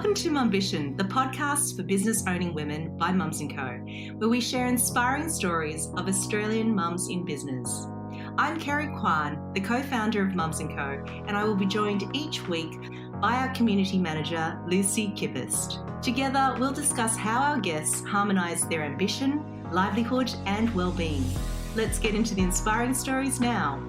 Welcome to Mumbition, the podcast for business-owning women by Mums & Co, where we share inspiring stories of Australian mums in business. I'm Kerry Kwan, the co-founder of Mums & Co, and I will be joined each week by our community manager, Lucy Kippist. Together, we'll discuss how our guests harmonise their ambition, livelihood and well-being. Let's get into the inspiring stories now.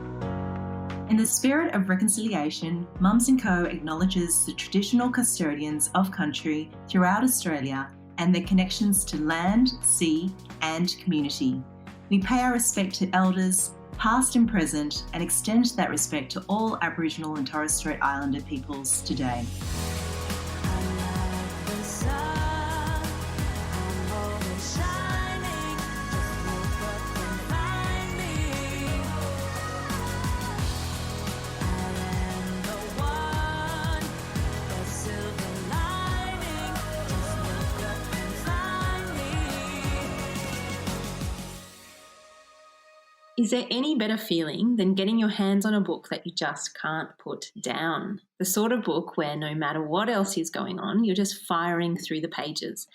In the spirit of reconciliation, Mums & Co acknowledges the traditional custodians of country throughout Australia and their connections to land, sea and community. We pay our respect to elders, past and present, and extend that respect to all Aboriginal and Torres Strait Islander peoples today. Is there any better feeling than getting your hands on a book that you just can't put down? The sort of book where no matter what else is going on, you're just firing through the pages.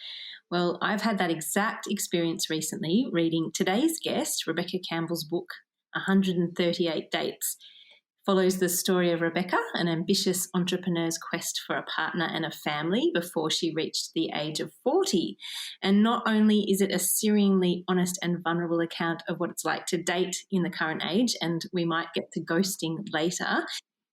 Well, I've had that exact experience recently reading today's guest, Rebekah Campbell's book, 138 Dates. Follows the story of Rebekah, an ambitious entrepreneur's quest for a partner and a family before she reached the age of 40. And not only is it a searingly honest and vulnerable account of what it's like to date in the current age, and we might get to ghosting later,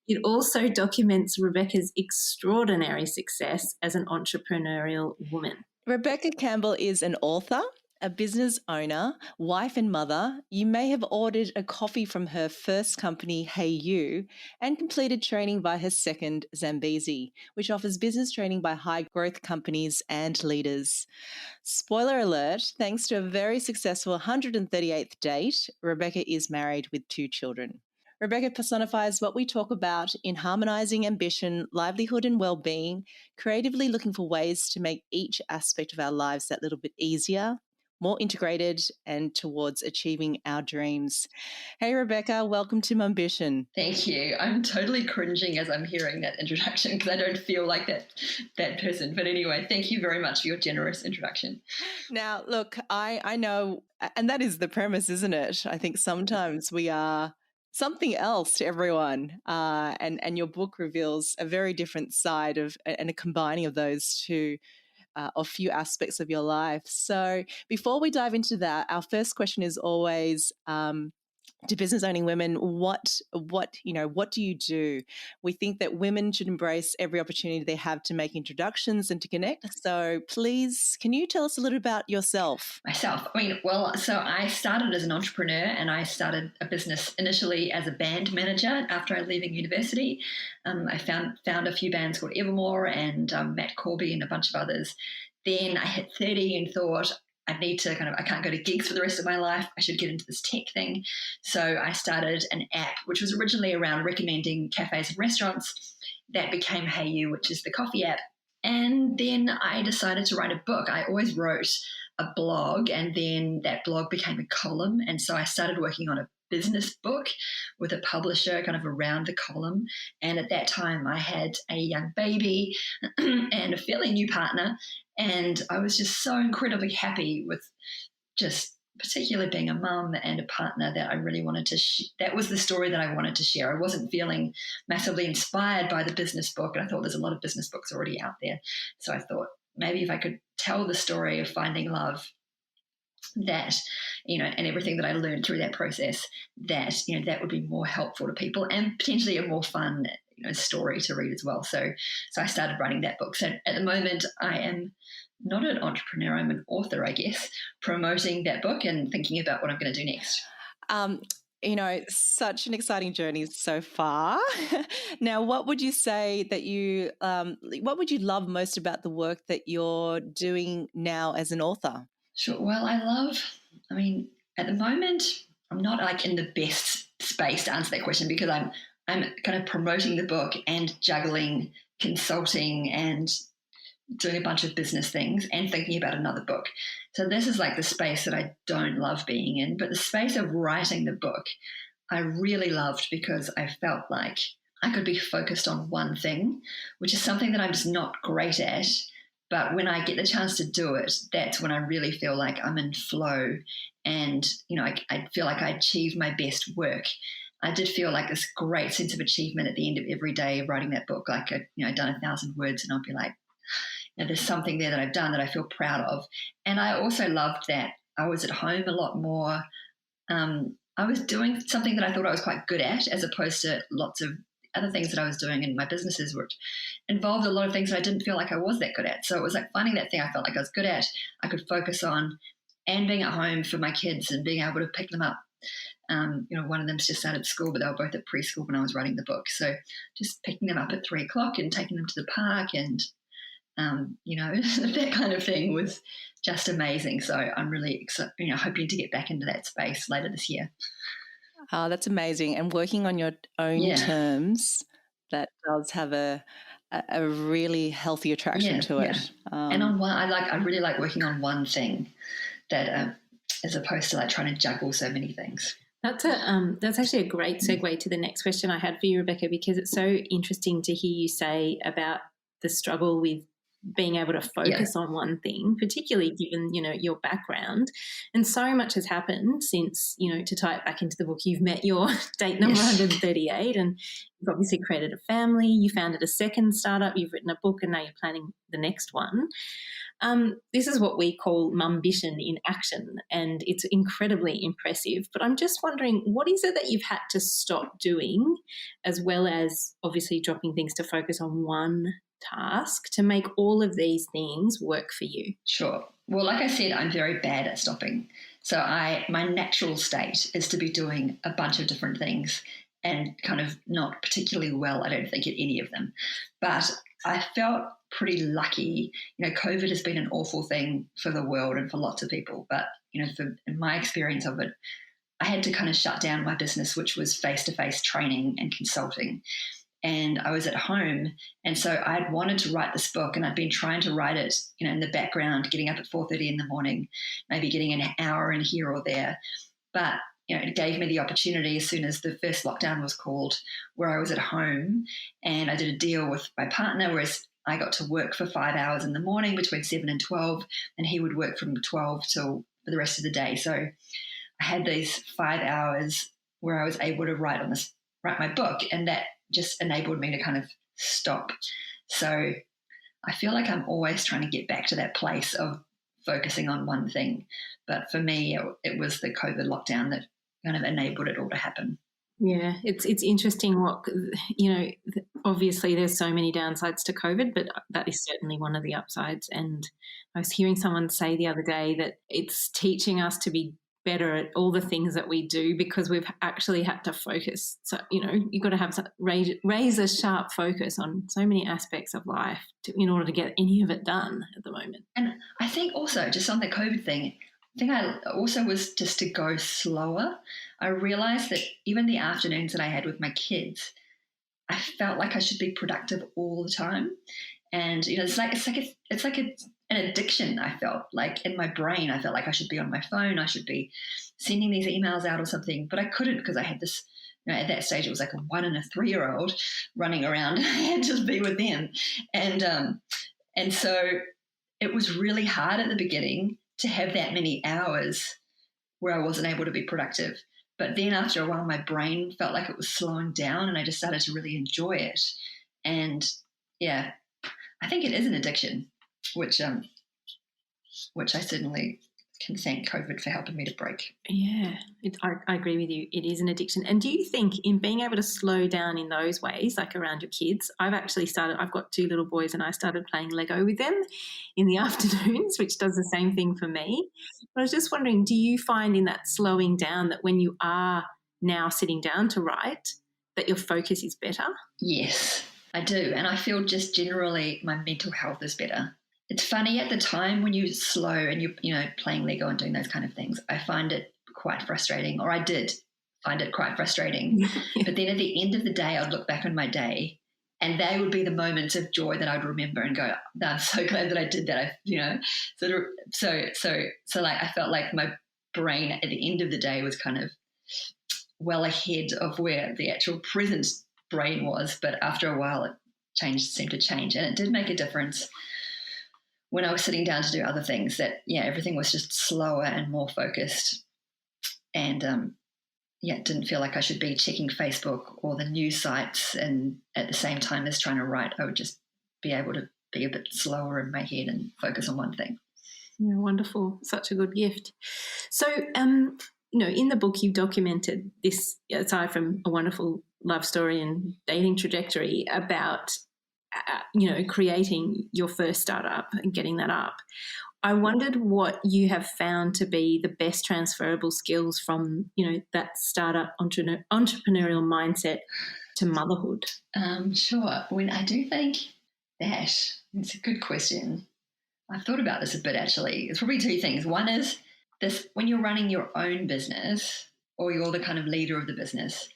it also documents Rebekah's extraordinary success as an entrepreneurial woman. Rebekah Campbell is an author, a business owner, wife and mother. You may have ordered a coffee from her first company, Hey You, and completed training by her second, Zambesi, which offers business training by high-growth companies and leaders. Spoiler alert, thanks to a very successful 138th date, Rebekah is married with 2 children. Rebekah personifies what we talk about in harmonising ambition, livelihood and well-being, creatively looking for ways to make each aspect of our lives that little bit easier, more integrated and towards achieving our dreams. Hey, Rebekah, welcome to Mumbition. Thank you. I'm totally cringing as I'm hearing that introduction because I don't feel like that person. But anyway, thank you very much for your generous introduction. Now, look, I know, and that is the premise, isn't it? I think sometimes we are something else to everyone, and your book reveals a very different side of and a combining of those two. A few aspects of your life. So before we dive into that, our first question is always to business owning women, what do you do? We think that women should embrace every opportunity they have to make introductions and to connect. So please, can you tell us a little about yourself? Myself. So I started as an entrepreneur and I started a business initially as a band manager after leaving university. I found a few bands called Evermore and Matt Corby and a bunch of others. Then I hit 30 and thought, I can't go to gigs for the rest of my life. I should get into this tech thing. So I started an app, which was originally around recommending cafes and restaurants. That became Hey You, which is the coffee app. And then I decided to write a book. I always wrote a blog, and then that blog became a column. And so I started working on a business book with a publisher kind of around the column. And at that time, I had a young baby and a fairly new partner. And I was just so incredibly happy with just particularly being a mum and a partner that I really wanted to that was the story that I wanted to share. I wasn't feeling massively inspired by the business book. And I thought there's a lot of business books already out there. So I thought maybe if I could tell the story of finding love, that, and everything that I learned through that process, that would be more helpful to people and potentially a more fun, story to read as well. So I started writing that book. So at the moment, I am not an entrepreneur, I'm an author, I guess, promoting that book and thinking about what I'm going to do next. Such an exciting journey so far. Now, what would you say that what would you love most about the work that you're doing now as an author? Sure. Well, at the moment, I'm not in the best space to answer that question because I'm kind of promoting the book and juggling consulting and doing a bunch of business things and thinking about another book. So this is the space that I don't love being in, but the space of writing the book, I really loved because I felt like I could be focused on one thing, which is something that I'm just not great at. But when I get the chance to do it, that's when I really feel like I'm in flow, and I feel like I achieve my best work. I did feel like this great sense of achievement at the end of every day of writing that book. Like I'd done 1,000 words, and I'll be like, there's something there that I've done that I feel proud of. And I also loved that I was at home a lot more. I was doing something that I thought I was quite good at, as opposed to lots of other things that I was doing in my businesses, which involved a lot of things that I didn't feel like I was that good at. So it was like finding that thing I felt like I was good at, I could focus on, and being at home for my kids and being able to pick them up. One of them's just started school, but they were both at preschool when I was writing the book. So just picking them up at 3:00 and taking them to the park and that kind of thing was just amazing. So I'm really hoping to get back into that space later this year. Oh, that's amazing. And working on your own terms, that does have a really healthy attraction to it. And on one, I really like working on one thing, that as opposed to like trying to juggle so many things. That's actually a great segue to the next question I had for you, Rebekah, because it's so interesting to hear you say about the struggle with being able to focus on one thing, particularly given, your background. And so much has happened since, to tie it back into the book, you've met your date number 138, and you've obviously created a family, you founded a second startup, you've written a book, and now you're planning the next one. This is what we call Mumbition in action, and it's incredibly impressive. But I'm just wondering, what is it that you've had to stop doing, as well as obviously dropping things to focus on one task, to make all of these things work for you? Sure. Well, like I said, I'm very bad at stopping. So my natural state is to be doing a bunch of different things and kind of not particularly well, I don't think, at any of them. But I felt pretty lucky. COVID has been an awful thing for the world and for lots of people. But, in my experience of it, I had to kind of shut down my business, which was face-to-face training and consulting. And I was at home, and so I'd wanted to write this book, and I'd been trying to write it, in the background, getting up at 4:30 in the morning, maybe getting an hour in here or there. But it gave me the opportunity as soon as the first lockdown was called, where I was at home, and I did a deal with my partner, whereas I got to work for 5 hours in the morning between 7 and 12, and he would work from 12 till for the rest of the day. So I had these 5 hours where I was able to write my book, and that just enabled me to kind of stop. So I feel like I'm always trying to get back to that place of focusing on one thing. But for me, it was the COVID lockdown that kind of enabled it all to happen. Yeah, it's interesting what, obviously there's so many downsides to COVID, but that is certainly one of the upsides. And I was hearing someone say the other day that it's teaching us to be better at all the things that we do because we've actually had to focus. So, you've got to have razor sharp focus on so many aspects of life in order to get any of it done at the moment. And I think also just on the COVID thing, I think I also was just to go slower. I realized that even the afternoons that I had with my kids, I felt like I should be productive all the time. And, it's like an addiction. I felt like in my brain, I felt like I should be on my phone. I should be sending these emails out or something, but I couldn't because I had this, at that stage, it was like a 1 and a 3-year-old running around. I had to be with them. And so it was really hard at the beginning to have that many hours where I wasn't able to be productive. But then after a while, my brain felt like it was slowing down, and I just started to really enjoy it. And yeah, I think it is an addiction, which I certainly can thank COVID for helping me to break. Yeah, I agree with you. It is an addiction. And do you think in being able to slow down in those ways, like around your kids, I've got 2 little boys, and I started playing Lego with them in the afternoons, which does the same thing for me. But I was just wondering, do you find in that slowing down that when you are now sitting down to write, that your focus is better? Yes, I do. And I feel just generally my mental health is better. It's funny, at the time when you're slow and you're playing Lego and doing those kind of things, I find it quite frustrating, or I did find it quite frustrating. But then at the end of the day, I'd look back on my day, and they would be the moments of joy that I'd remember and go, I'm so glad that I did that. So like I felt like my brain at the end of the day was kind of well ahead of where the actual present brain was, but after a while it seemed to change, and it did make a difference when I was sitting down to do other things, that everything was just slower and more focused, and it didn't feel like I should be checking Facebook or the news sites, and at the same time as trying to write, I would just be able to be a bit slower in my head and focus on one thing. Yeah, wonderful. Such a good gift. So, in the book, you've documented this, aside from a wonderful love story and dating trajectory, about, creating your first startup and getting that up. I wondered what you have found to be the best transferable skills from, that startup entrepreneurial mindset to motherhood. Sure. When I do think that, it's a good question. I've thought about this a bit, actually. It's probably two things. One is this: when you're running your own business, or you're the kind of leader of the business,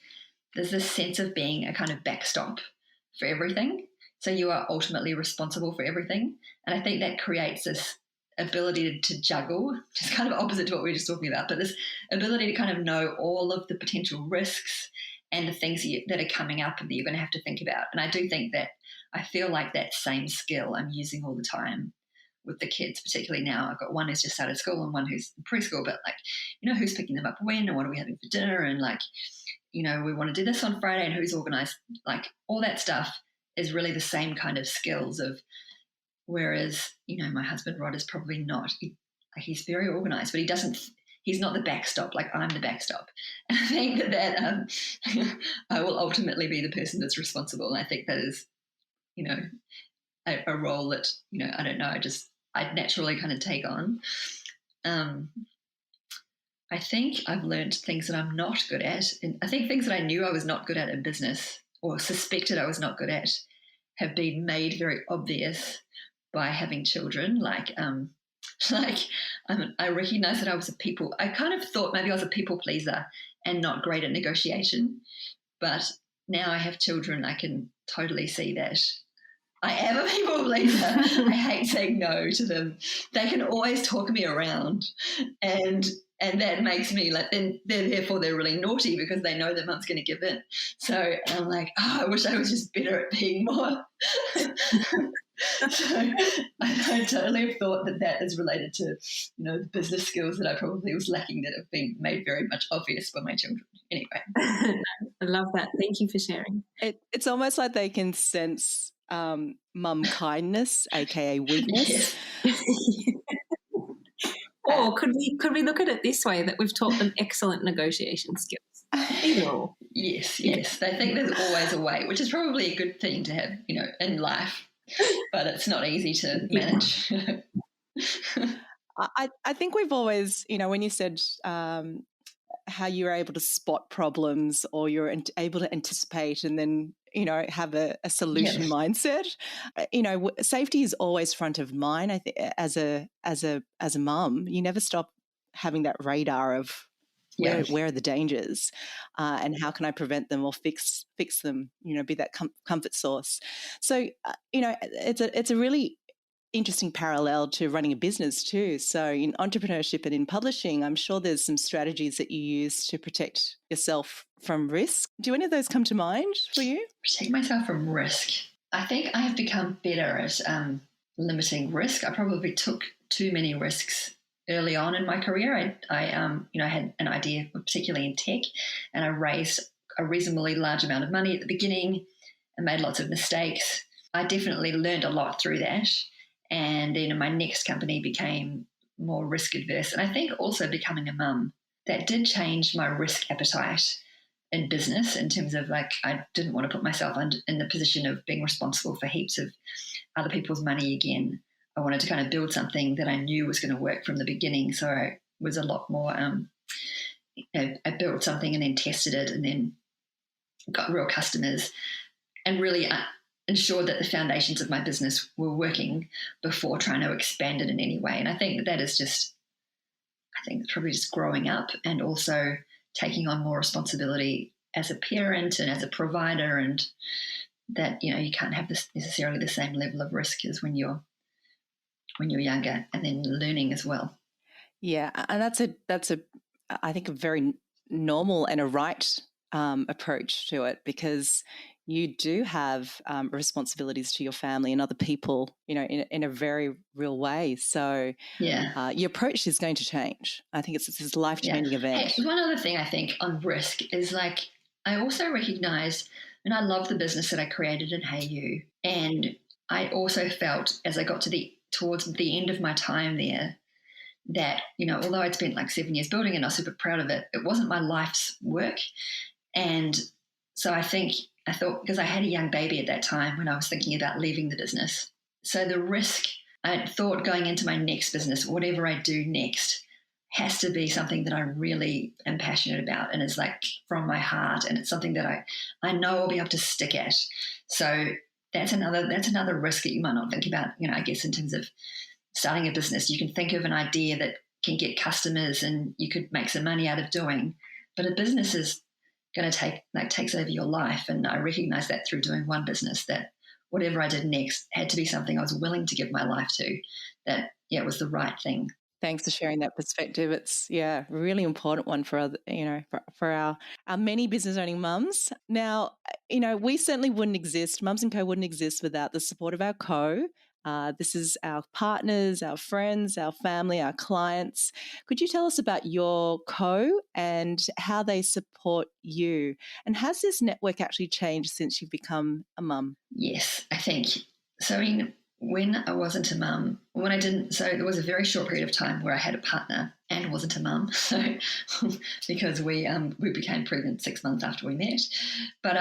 there's this sense of being a kind of backstop for everything. So you are ultimately responsible for everything. And I think that creates this ability to juggle, which is kind of opposite to what we were just talking about, but this ability to kind of know all of the potential risks and the things that are coming up and that you're going to have to think about. And I do think that I feel like that same skill I'm using all the time with the kids, particularly now. I've got one who's just started school and one who's in preschool, but who's picking them up when, and what are we having for dinner, and we want to do this on Friday, and who's organised, all that stuff is really the same kind of skills of, whereas, my husband Rod is probably not. He's very organised, but he's not the backstop, like I'm the backstop. And I think that I will ultimately be the person that's responsible. And I think that is, a role that, I don't know, I naturally kind of take on. I think I've learned things that I'm not good at. And I think things that I knew I was not good at in business, or suspected I was not good at, have been made very obvious by having children. I recognized that I kind of thought maybe I was a people pleaser and not great at negotiation. But now I have children, I can totally see that I am a people pleaser. I hate saying no to them. They can always talk me around, and that makes me therefore they're really naughty because they know their mum's going to give in. So I'm like, I wish I was just better at being more. So I totally have thought that is related to, the business skills that I probably was lacking, that have been made very much obvious by my children. Anyway. I love that. Thank you for sharing. It's almost like they can sense mum kindness, aka weakness. Yes. Or could we look at it this way, that we've taught them excellent negotiation skills? Either or. Yes. They think there's always a way, which is probably a good thing to have, in life, but it's not easy to manage. I think we've always, when you said how you're able to spot problems, or you're able to anticipate and then, have a solution mindset. Safety is always front of mind. I think as a mum, you never stop having that radar of where are the dangers, and how can I prevent them or fix them? Be that comfort source. So it's a really interesting parallel to running a business too. So in entrepreneurship and in publishing, I'm sure there's some strategies that you use to protect yourself from risk. Do any of those come to mind for you? Protect myself from risk. I think I have become better at limiting risk. I probably took too many risks early on in my career. I had an idea, particularly in tech, and I raised a reasonably large amount of money at the beginning and made lots of mistakes. I definitely learned a lot through that. And then my next company became more risk adverse. And I think also becoming a mum, that did change my risk appetite in business, in terms of I didn't want to put myself in the position of being responsible for heaps of other people's money again. I wanted to kind of build something that I knew was going to work from the beginning. So I was a lot more, I built something and then tested it and then got real customers and really ensured that the foundations of my business were working before trying to expand it in any way. And I think that is just, it's probably just growing up and also taking on more responsibility as a parent and as a provider, and that, you can't have this necessarily the same level of risk as when you're younger, and then learning as well. Yeah, and that's I think a very normal and a right approach to it, because you do have responsibilities to your family and other people, in a very real way. So your approach is going to change. I think it's this life-changing event. Hey, one other thing I think on risk is I also recognized, and I love the business that I created in Hey You. And I also felt as I got towards the end of my time there that, although I'd spent 7 years building it and I was super proud of it, it wasn't my life's work. And so I thought, because I had a young baby at that time when I was thinking about leaving the business. So the risk, I thought going into my next business, whatever I do next, has to be something that I really am passionate about and is from my heart. And it's something that I know I'll be able to stick at. So that's another risk that you might not think about, I guess in terms of starting a business. You can think of an idea that can get customers and you could make some money out of doing, but a business is going to takes over your life. And I recognized that through doing one business, that whatever I did next had to be something I was willing to give my life to, that it was the right thing. Thanks for sharing that perspective. It's a really important one for our many business owning mums. Now, we certainly wouldn't exist. Mums & Co wouldn't exist without the support of our co. This is our partners, our friends, our family, our clients. Could you tell us about your co and how they support you? And has this network actually changed since you've become a mum? Yes, I think so. When I wasn't a mum, there was a very short period of time where I had a partner and wasn't a mum. So because we became pregnant 6 months after we met, but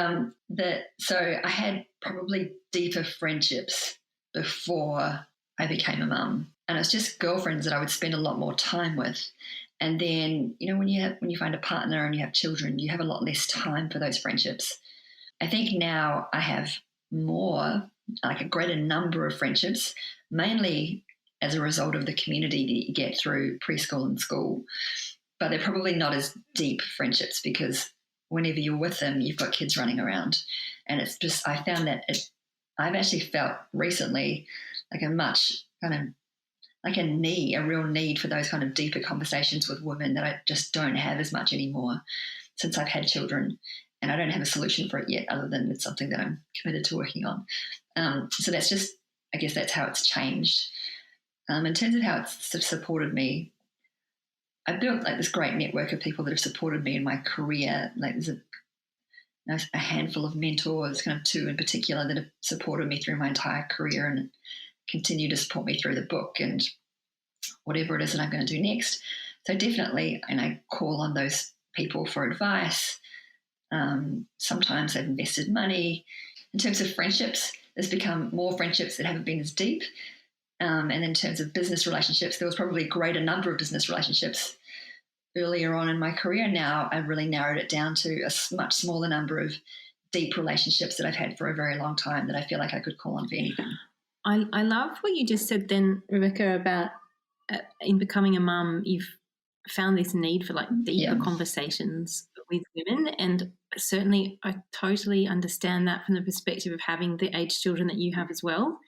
so I had probably deeper friendships before I became a mum, and it was just girlfriends that I would spend a lot more time with. And then when you find a partner and you have children, you have a lot less time for those friendships. I think now I have more, a greater number of friendships, mainly as a result of the community that you get through preschool and school. But they're probably not as deep friendships because whenever you're with them, you've got kids running around. And it's just, I found that I've actually felt recently a real need for those kind of deeper conversations with women that I just don't have as much anymore since I've had children. And I don't have a solution for it yet, other than it's something that I'm committed to working on. So that's just, I guess that's how it's changed. In terms of how it's supported me, I built this great network of people that have supported me in my career. There's a handful of mentors, kind of two in particular, that have supported me through my entire career and continue to support me through the book and whatever it is that I'm going to do next. So definitely, and I call on those people for advice. Sometimes they've invested money. In terms of friendships, there's become more friendships that haven't been as deep. And in terms of business relationships, there was probably a greater number of business relationships earlier on in my career. Now I've really narrowed it down to a much smaller number of deep relationships that I've had for a very long time that I feel like I could call on for anything. I love what you just said then, Rebekah, about in becoming a mum, you've found this need for deeper conversations with women. And certainly I totally understand that from the perspective of having the age children that you have as well,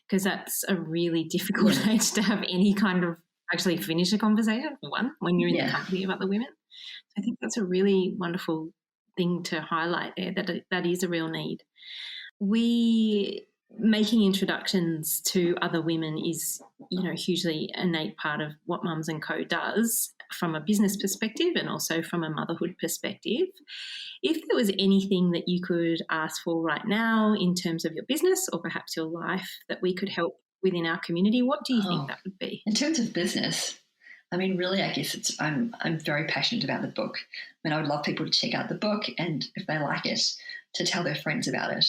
because that's a really difficult age to have any kind of actually finish a conversation, for one, when you're in the company of other women. I think that's a really wonderful thing to highlight there, that is a real need. Making introductions to other women is, a hugely innate part of what Mums & Co does from a business perspective and also from a motherhood perspective. If there was anything that you could ask for right now in terms of your business or perhaps your life that we could help within our community, what do you think that would be? In terms of business, really, I guess I'm very passionate about the book. I would love people to check out the book and if they like it, to tell their friends about it,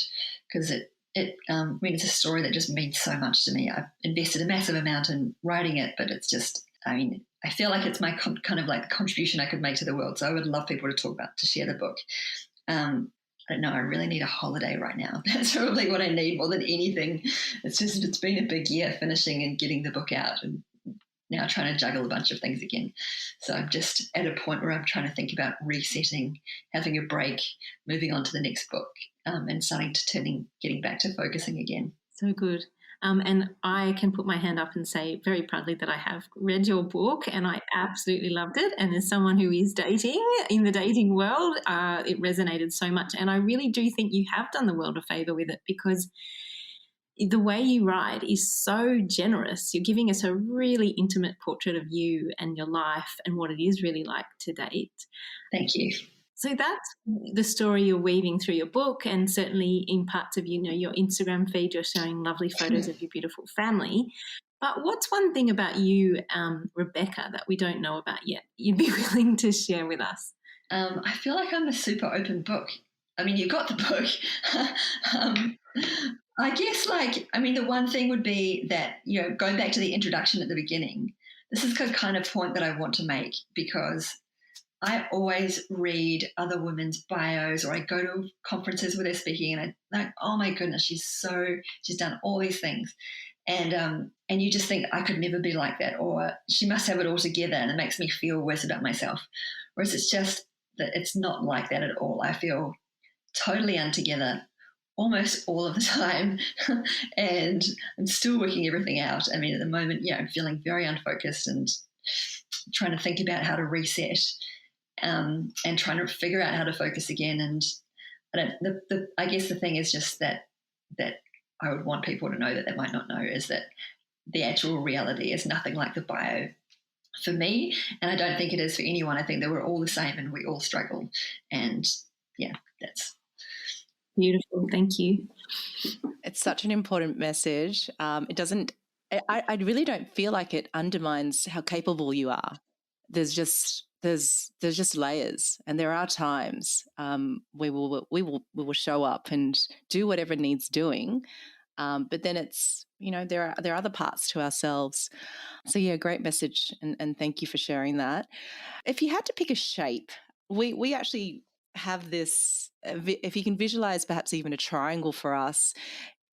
because it's a story that just means so much to me. I've invested a massive amount in writing it, but it's just, I feel like it's my kind of the contribution I could make to the world. So I would love people to share the book. I don't know. I really need a holiday right now. That's probably what I need more than anything. It's been a big year finishing and getting the book out and now trying to juggle a bunch of things again. So I'm just at a point where I'm trying to think about resetting, having a break, moving on to the next book, and getting back to focusing again. So good. And I can put my hand up and say very proudly that I have read your book and I absolutely loved it. And as someone who is dating in the dating world, it resonated so much. And I really do think you have done the world a favour with it, because the way you write is so generous. You're giving us a really intimate portrait of you and your life and what it is really like to date. Thank you. So that's the story you're weaving through your book, and certainly in parts of, your Instagram feed, you're showing lovely photos of your beautiful family. But what's one thing about you, Rebekah, that we don't know about yet you'd be willing to share with us? I feel like I'm a super open book. I mean, you got the book. I guess, the one thing would be that, going back to the introduction at the beginning, this is the kind of point that I want to make, because I always read other women's bios, or I go to conferences where they're speaking and I like, oh my goodness, she's done all these things. And you just think, I could never be like that, or she must have it all together, and it makes me feel worse about myself. Whereas it's just that it's not like that at all. I feel totally untogether almost all of the time, and I'm still working everything out. I mean, at the moment, I'm feeling very unfocused and trying to think about how to reset, and trying to figure out how to focus again. And I guess the thing is just that I would want people to know that they might not know, is that the actual reality is nothing like the bio for me, and I don't think it is for anyone. I think that we're all the same and we all struggle, and that's beautiful. Thank you. It's such an important message. It doesn't. I really don't feel like it undermines how capable you are. There's just layers, and there are times we will show up and do whatever needs doing, but then it's there are other parts to ourselves. So great message, and thank you for sharing that. If you had to pick a shape, we actually have this. If you can visualize perhaps even a triangle for us,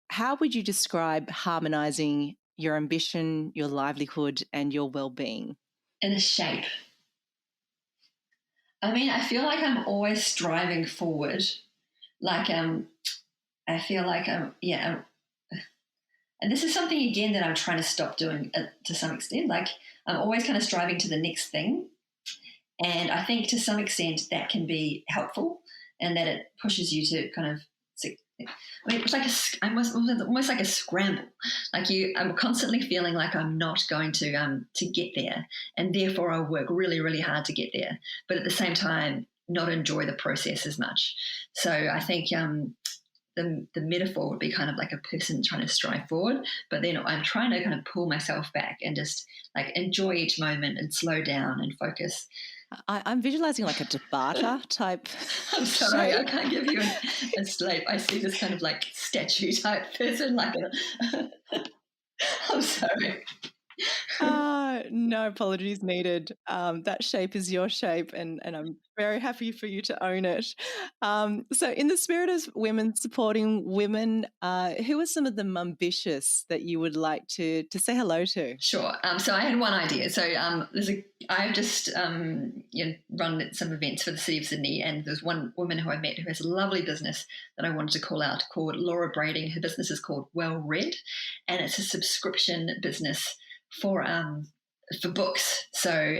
how would you describe harmonizing your ambition, your livelihood, and your well-being? In a shape. I mean, I feel like I'm always striving forward. I feel like and this is something again that I'm trying to stop doing to some extent. Like, I'm always kind of striving to the next thing, and I think to some extent that can be helpful, and that it pushes you to kind of. It's like almost like a scramble. I'm constantly feeling like I'm not going to get there, and therefore I'll work really, really hard to get there. But at the same time, not enjoy the process as much. So I think the metaphor would be kind of like a person trying to strive forward, but then I'm trying to kind of pull myself back and just enjoy each moment and slow down and focus. I'm visualizing like a Tabata type. I'm sorry, I can't give you a slate. I see this kind of statue type person, I'm sorry. No apologies needed. That shape is your shape, and I'm very happy for you to own it. So in the spirit of women supporting women, who are some of the Mumbitious that you would like to say hello to? Sure. So I had one idea. So I've just run some events for the City of Sydney, and there's one woman who I met who has a lovely business that I wanted to call out, called Laura Brading. Her business is called Well Read, and it's a subscription business for books. So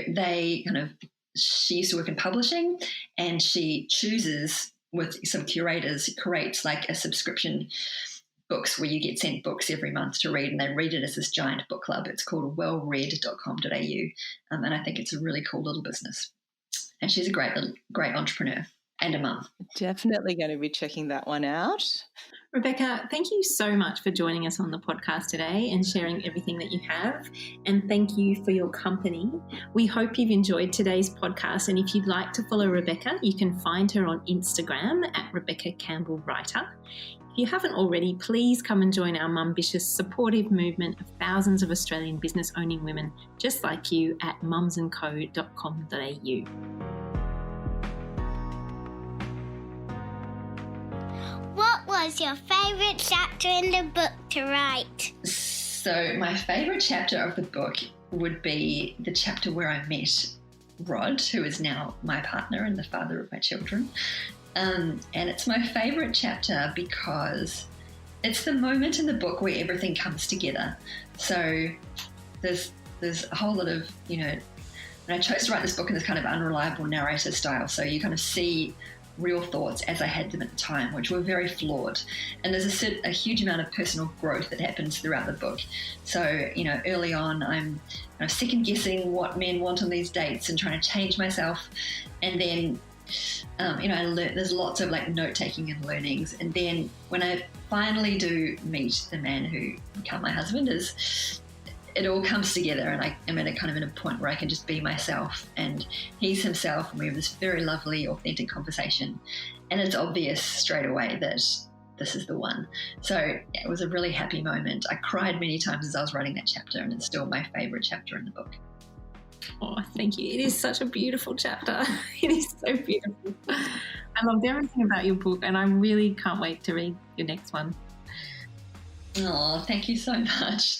she used to work in publishing, and she chooses with some curators, creates a subscription books where you get sent books every month to read, and they read it as this giant book club. It's called wellread.com.au, and I think it's a really cool little business. And she's a great entrepreneur and a mum. Definitely going to be checking that one out. Rebekah, thank you so much for joining us on the podcast today and sharing everything that you have. And thank you for your company. We hope you've enjoyed today's podcast. And if you'd like to follow Rebekah, you can find her on Instagram at Rebekah Campbell Writer. If you haven't already, please come and join our Mumbitious supportive movement of thousands of Australian business owning women just like you at mumsandco.com.au. What was your favourite chapter in the book to write? So my favourite chapter of the book would be the chapter where I met Rod, who is now my partner and the father of my children. And it's my favourite chapter because it's the moment in the book where everything comes together. So there's a whole lot of, and I chose to write this book in this kind of unreliable narrator style. So you kind of see real thoughts as I had them at the time, which were very flawed. And there's a huge amount of personal growth that happens throughout the book. So, early on, I'm second guessing what men want on these dates and trying to change myself. And then, I learned, there's lots of like note taking and learnings. And then when I finally do meet the man who became my husband, it all comes together, and I am at a point where I can just be myself and he's himself, and we have this very lovely, authentic conversation, and it's obvious straight away that this is the one. So it was a really happy moment. I cried many times as I was writing that chapter, and it's still my favourite chapter in the book. Oh, thank you. It is such a beautiful chapter. It is so beautiful. I loved everything about your book, and I really can't wait to read your next one. Oh, thank you so much.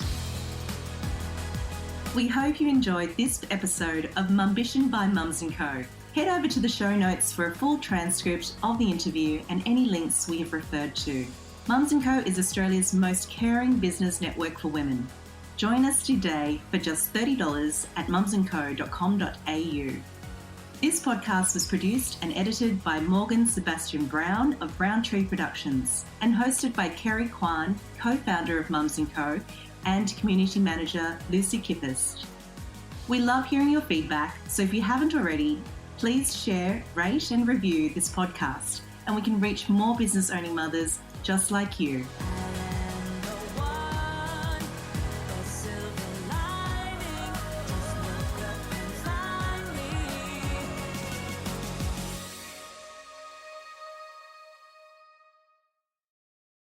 We hope you enjoyed this episode of Mumbition by Mums & Co. Head over to the show notes for a full transcript of the interview and any links we have referred to. Mums & Co is Australia's most caring business network for women. Join us today for just $30 at mumsandco.com.au. This podcast was produced and edited by Morgan Sebastian Brown of Brown Tree Productions and hosted by Kerry Kwan, co-founder of Mums & Co, and community manager Lucy Kippist. We love hearing your feedback, so if you haven't already, please share, rate and review this podcast, and we can reach more business owning mothers just like you.